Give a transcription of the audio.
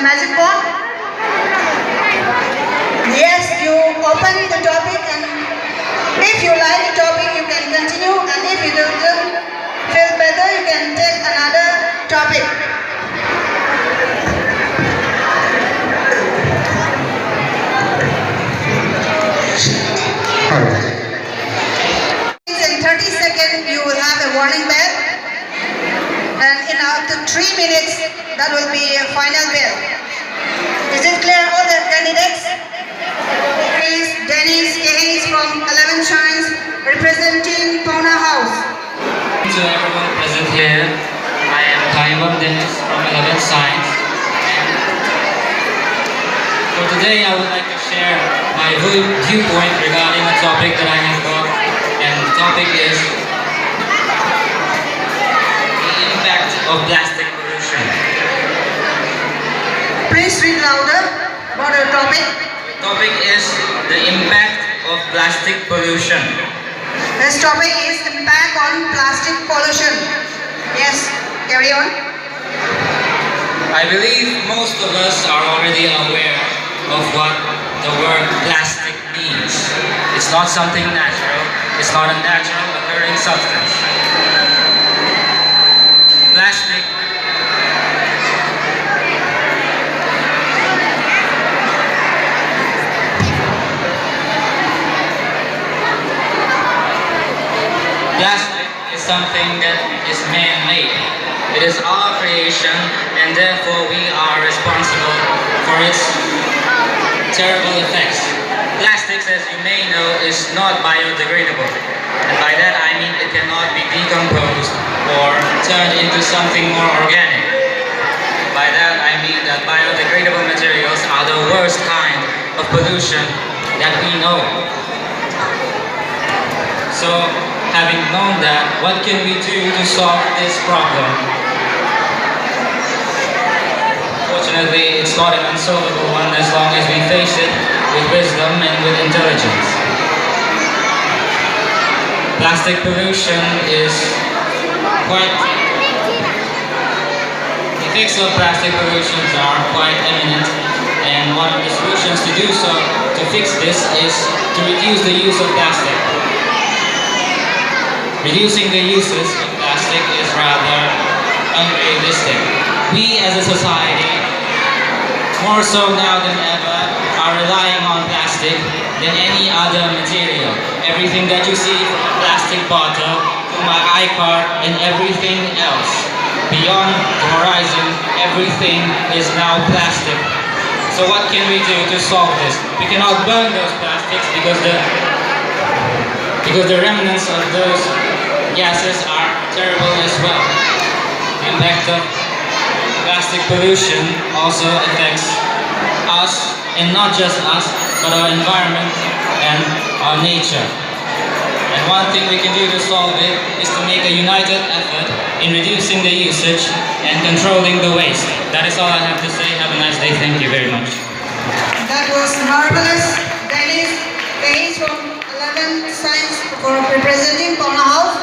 the magic board? Yes, you open the topic, and if you like the topic, you can continue, and if you don't feel better, you can take another topic. In 30 seconds, you will have a warning bell, and in up to 3 minutes, that will be a final bell. Is it clear, all the candidates? Please, Dennis Hayes from 11 Shines, representing Pona House. To everyone present here, I am Taiwan Dennis from 11 Shines. For today, I would like to share my viewpoint regarding a topic that I have got, and the topic is the impact of plastic pollution. Please read louder. What is the topic? The topic is the impact of plastic pollution. This topic is impact on plastic pollution. Yes, carry on. I believe most of us are already aware of what the word plastic means. It's not something natural. It's not a natural occurring substance. Plastic is something that is man-made. It is our creation, and therefore we are responsible for its terrible effects. Plastics, as you may know, is not biodegradable. And by that I mean it cannot be decomposed or turned into something more organic. By that I mean that biodegradable materials are the worst kind of pollution that we know. So, having known that, what can we do to solve this problem? Fortunately, it's not an unsolvable one as long as we face it with wisdom and with intelligence. Plastic pollution is quite... The effects of plastic pollution are quite imminent, and one of the solutions to do so, to fix this, is to reduce the use of plastic. Reducing the uses of plastic is rather unrealistic. We as a society, more so now than ever, are relying on plastic than any other material. Everything that you see from a plastic bottle to my iCard and everything else, beyond the horizon, everything is now plastic. So what can we do to solve this? We cannot burn those plastics because the remnants of those gases are terrible as well. The impact of plastic pollution also affects us, and not just us, but our environment and our nature. And one thing we can do to solve it is to make a united effort in reducing the usage and controlling the waste. That is all I have to say. Have a nice day. Thank you very much. That was marvelous. Dennis Hayes from 11 Science for representing Pona House.